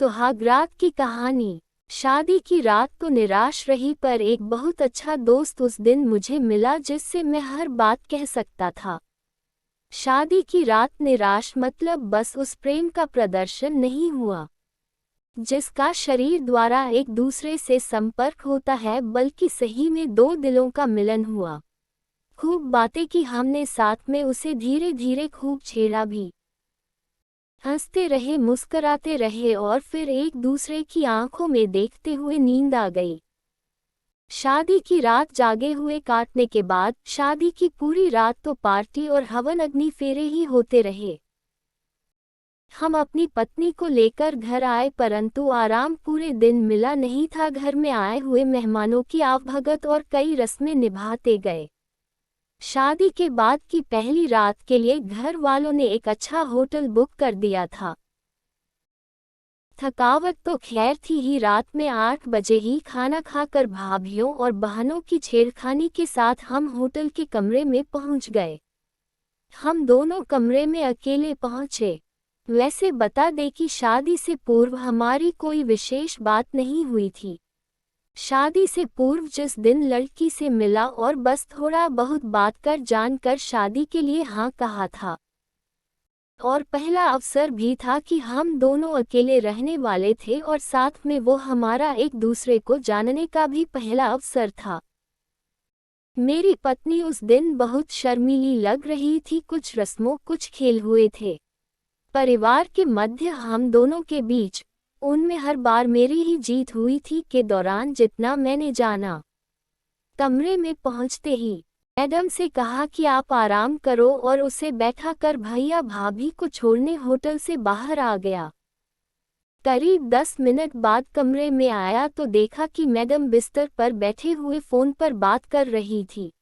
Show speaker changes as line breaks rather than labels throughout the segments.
सुहागरात की कहानी। शादी की रात तो निराश रही, पर एक बहुत अच्छा दोस्त उस दिन मुझे मिला जिससे मैं हर बात कह सकता था। शादी की रात निराश मतलब बस उस प्रेम का प्रदर्शन नहीं हुआ जिसका शरीर द्वारा एक दूसरे से संपर्क होता है, बल्कि सही में दो दिलों का मिलन हुआ। खूब बातें की हमने साथ में, उसे धीरे धीरे खूब छेड़ा भी। हंसते रहे, मुस्कराते रहे और फिर एक दूसरे की आंखों में देखते हुए नींद आ गई। शादी की रात जागे हुए काटने के बाद शादी की पूरी रात तो पार्टी और हवन अग्नि फेरे ही होते रहे। हम अपनी पत्नी को लेकर घर आए, परंतु आराम पूरे दिन मिला नहीं था। घर में आए हुए मेहमानों की आवभगत और कई रस्में निभाते गए। शादी के बाद की पहली रात के लिए घर वालों ने एक अच्छा होटल बुक कर दिया था। थकावट तो खैर थी ही। रात में 8 बजे ही खाना खाकर भाभियों और बहनों की छेड़खानी के साथ हम होटल के कमरे में पहुंच गए। हम दोनों कमरे में अकेले पहुंचे। वैसे बता दें कि शादी से पूर्व हमारी कोई विशेष बात नहीं हुई थी। शादी से पूर्व जिस दिन लड़की से मिला और बस थोड़ा बहुत बात कर जानकर शादी के लिए हाँ कहा था, और पहला अवसर भी था कि हम दोनों अकेले रहने वाले थे और साथ में वो हमारा एक दूसरे को जानने का भी पहला अवसर था। मेरी पत्नी उस दिन बहुत शर्मीली लग रही थी। कुछ रस्मों कुछ खेल हुए थे परिवार के मध्य हम दोनों के बीच। उनमें हर बार मेरी ही जीत हुई थी के दौरान जितना मैंने जाना। कमरे में पहुंचते ही मैडम से कहा कि आप आराम करो और उसे बैठा कर भैया भाभी को छोड़ने होटल से बाहर आ गया। करीब 10 मिनट बाद कमरे में आया तो देखा कि मैडम बिस्तर पर बैठे हुए फोन पर बात कर रही थी।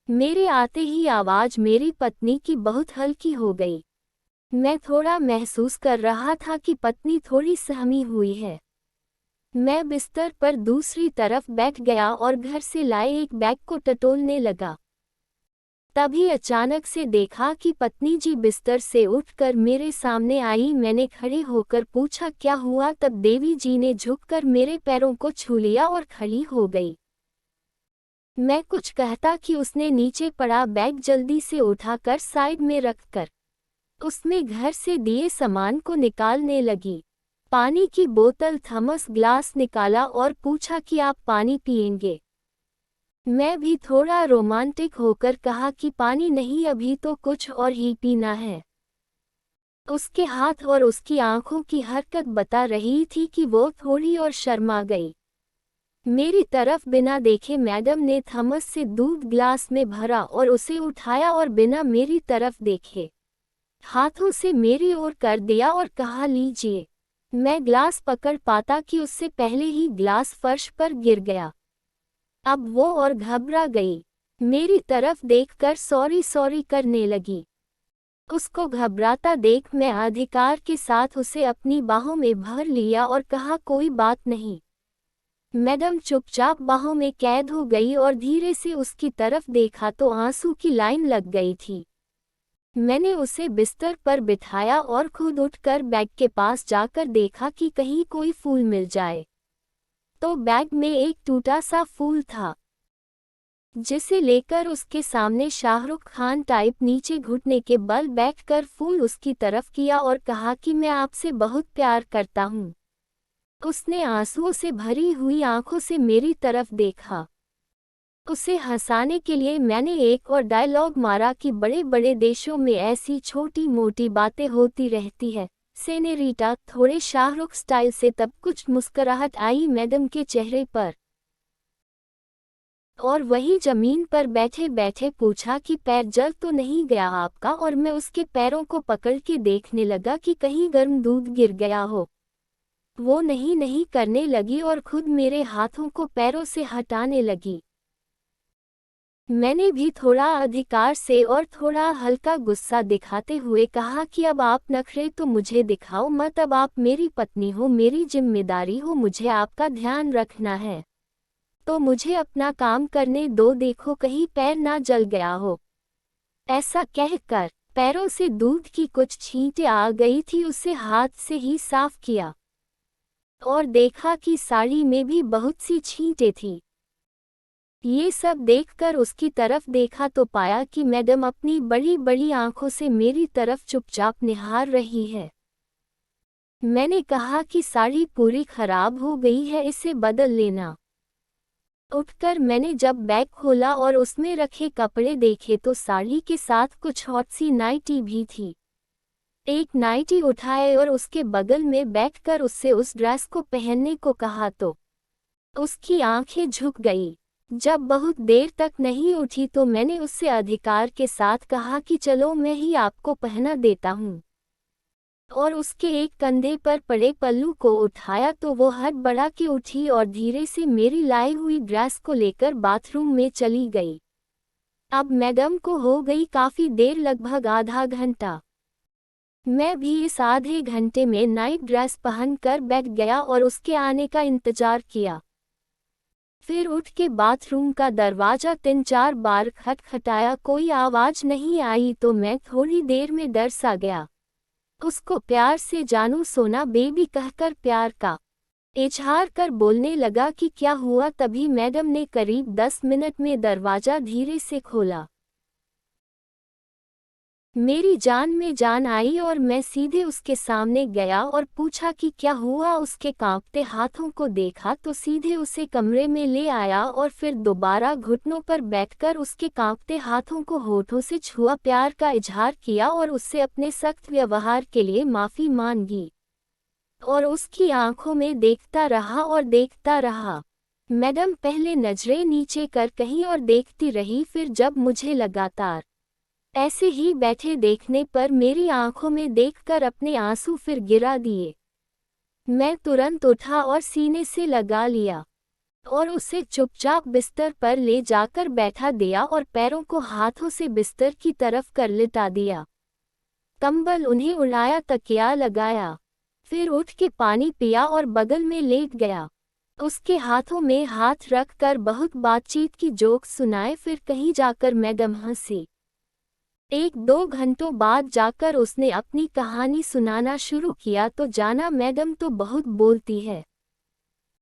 मेरे आते ही आवाज मेरी पत्नी की बहुत हल्की हो गई। मैं थोड़ा महसूस कर रहा था कि पत्नी थोड़ी सहमी हुई है। मैं बिस्तर पर दूसरी तरफ बैठ गया और घर से लाए एक बैग को टटोलने लगा। तभी अचानक से देखा कि पत्नी जी बिस्तर से उठकर मेरे सामने आई। मैंने खड़े होकर पूछा क्या हुआ, तब देवी जी ने झुककर मेरे पैरों को छू लिया और खड़ी हो गई। मैं कुछ कहता कि उसने नीचे पड़ा बैग जल्दी से उठाकर साइड में रखकर उसमें घर से दिए सामान को निकालने लगी। पानी की बोतल, थर्मस, ग्लास निकाला और पूछा कि आप पानी पिएंगे। मैं भी थोड़ा रोमांटिक होकर कहा कि पानी नहीं, अभी तो कुछ और ही पीना है। उसके हाथ और उसकी आंखों की हरकत बता रही थी कि वो थोड़ी और शर्मा गई। मेरी तरफ बिना देखे मैडम ने थर्मस से दूध ग्लास में भरा और उसे उठाया और बिना मेरी तरफ देखे हाथों से मेरी ओर कर दिया और कहा लीजिए। मैं ग्लास पकड़ पाता कि उससे पहले ही ग्लास फर्श पर गिर गया। अब वो और घबरा गई। मेरी तरफ देखकर सॉरी सॉरी करने लगी। उसको घबराता देख मैं अधिकार के साथ उसे अपनी बाहों में भर लिया और कहा कोई बात नहीं। मैडम चुपचाप बाहों में कैद हो गई और धीरे से उसकी तरफ देखा तो आंसू की लाइन लग गई थी। मैंने उसे बिस्तर पर बिठाया और खुद उठकर बैग के पास जाकर देखा कि कहीं कोई फूल मिल जाए। तो बैग में एक टूटा सा फूल था, जिसे लेकर उसके सामने शाहरुख खान टाइप नीचे घुटने के बल बैठकर फूल उसकी तरफ किया और कहा कि मैं आपसे बहुत प्यार करता हूँ। उसने आंसुओं से भरी हुई आंखों से मेरी तरफ देखा। उसे हंसाने के लिए मैंने एक और डायलॉग मारा कि बड़े बड़े देशों में ऐसी छोटी मोटी बातें होती रहती है सेनेरिटा, थोड़े शाहरुख स्टाइल से। तब कुछ मुस्कुराहट आई मैडम के चेहरे पर और वही जमीन पर बैठे बैठे पूछा कि पैर जल तो नहीं गया आपका, और मैं उसके पैरों को पकड़ के देखने लगा कि कहीं गर्म दूध गिर गया हो। वो नहीं नहीं करने लगी और खुद मेरे हाथों को पैरों से हटाने लगी। मैंने भी थोड़ा अधिकार से और थोड़ा हल्का गुस्सा दिखाते हुए कहा कि अब आप नखरे तो मुझे दिखाओ मत, अब आप मेरी पत्नी हो, मेरी जिम्मेदारी हो, मुझे आपका ध्यान रखना है, तो मुझे अपना काम करने दो, देखो कहीं पैर ना जल गया हो। ऐसा कहकर पैरों से दूध की कुछ छींटें आ गई थी, उसे हाथ से ही साफ किया। और देखा कि साड़ी में भी बहुत सी छींटें थी। ये सब देखकर उसकी तरफ देखा तो पाया कि मैडम अपनी बड़ी बड़ी आंखों से मेरी तरफ चुपचाप निहार रही है। मैंने कहा कि साड़ी पूरी खराब हो गई है, इसे बदल लेना। उठकर मैंने जब बैग खोला और उसमें रखे कपड़े देखे तो साड़ी के साथ कुछ हॉट सी नाइटी भी थी। एक नाइटी उठाए और उसके बगल में बैठकर उससे उस ड्रेस को पहनने को कहा तो उसकी आंखें झुक गई। जब बहुत देर तक नहीं उठी तो मैंने उससे अधिकार के साथ कहा कि चलो मैं ही आपको पहना देता हूँ, और उसके एक कंधे पर पड़े पल्लू को उठाया तो वो हड़बड़ा के उठी और धीरे से मेरी लाई हुई ड्रेस को लेकर बाथरूम में चली गई। अब मैडम को हो गई काफ़ी देर, लगभग आधा घंटा। मैं भी इस आधे घंटे में नाइट ड्रेस पहनकर बैठ गया और उसके आने का इंतजार किया। फिर उठ के बाथरूम का दरवाज़ा 3-4 बार खटखटाया, कोई आवाज़ नहीं आई तो मैं थोड़ी देर में डर सा गया। उसको प्यार से जानू सोना बेबी कहकर प्यार का इजहार कर बोलने लगा कि क्या हुआ। तभी मैडम ने करीब 10 मिनट में दरवाज़ा धीरे से खोला। मेरी जान में जान आई और मैं सीधे उसके सामने गया और पूछा कि क्या हुआ। उसके कांपते हाथों को देखा तो सीधे उसे कमरे में ले आया और फिर दोबारा घुटनों पर बैठकर उसके कांपते हाथों को होठों से छुआ, प्यार का इजहार किया और उससे अपने सख्त व्यवहार के लिए माफ़ी मांगी और उसकी आंखों में देखता रहा और देखता रहा। मैडम पहले नजरें नीचे कर कहीं और देखती रही, फिर जब मुझे लगातार ऐसे ही बैठे देखने पर मेरी आंखों में देखकर अपने आंसू फिर गिरा दिए। मैं तुरंत उठा और सीने से लगा लिया और उसे चुपचाप बिस्तर पर ले जाकर बैठा दिया और पैरों को हाथों से बिस्तर की तरफ कर लिटा दिया। कंबल उन्हें उड़ाया, तकिया लगाया, फिर उठ के पानी पिया और बगल में लेट गया। उसके हाथों में हाथ रख कर बहुत बातचीत की, जोक सुनाए, फिर कहीं जाकर मैडम हंसी। 1-2 घंटों बाद जाकर उसने अपनी कहानी सुनाना शुरू किया तो जाना मैडम तो बहुत बोलती है।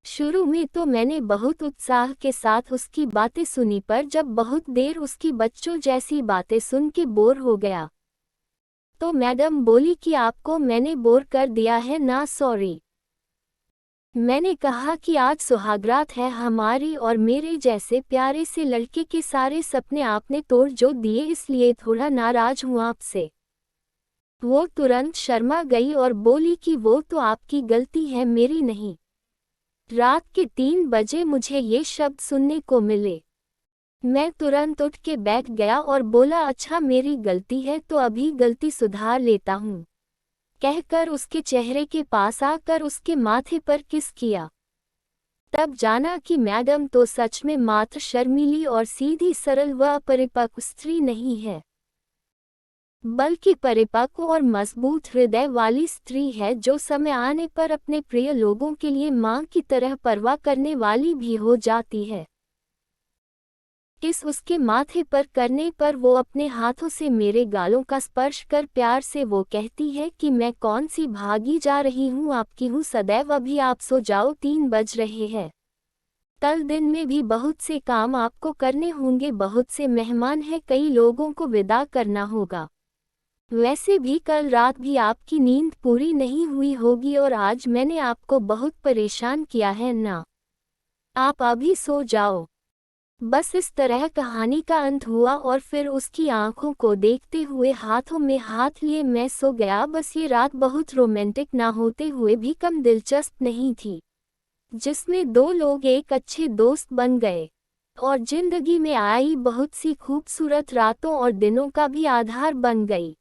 शुरू में तो मैंने बहुत उत्साह के साथ उसकी बातें सुनी, पर जब बहुत देर उसकी बच्चों जैसी बातें सुन के बोर हो गया तो मैडम बोली कि आपको मैंने बोर कर दिया है ना, सॉरी। मैंने कहा कि आज सुहागरात है हमारी और मेरे जैसे प्यारे से लड़के के सारे सपने आपने तोड़ जो दिए, इसलिए थोड़ा नाराज हूँ आपसे। वो तुरंत शर्मा गई और बोली कि वो तो आपकी गलती है, मेरी नहीं। रात के 3 बजे मुझे ये शब्द सुनने को मिले। मैं तुरंत उठ के बैठ गया और बोला अच्छा मेरी गलती है तो अभी गलती सुधार लेता हूँ, कहकर उसके चेहरे के पास आकर उसके माथे पर किस किया। तब जाना कि मैडम तो सच में मात्र शर्मीली और सीधी सरल व परिपक्व स्त्री नहीं है, बल्कि परिपक्व और मजबूत हृदय वाली स्त्री है, जो समय आने पर अपने प्रिय लोगों के लिए मां की तरह परवाह करने वाली भी हो जाती है। किस उसके माथे पर करने पर वो अपने हाथों से मेरे गालों का स्पर्श कर प्यार से वो कहती है कि मैं कौन सी भागी जा रही हूँ, आपकी हूँ सदैव, अभी आप सो जाओ, 3 बज रहे हैं। कल दिन में भी बहुत से काम आपको करने होंगे, बहुत से मेहमान हैं, कई लोगों को विदा करना होगा। वैसे भी कल रात भी आपकी नींद पूरी नहीं हुई होगी और आज मैंने आपको बहुत परेशान किया है ना, आप अभी सो जाओ। बस इस तरह कहानी का अंत हुआ और फिर उसकी आंखों को देखते हुए हाथों में हाथ लिए मैं सो गया। बस ये रात बहुत रोमांटिक ना होते हुए भी कम दिलचस्प नहीं थी, जिसमें 2 लोग एक अच्छे दोस्त बन गए और जिंदगी में आई बहुत सी खूबसूरत रातों और दिनों का भी आधार बन गई।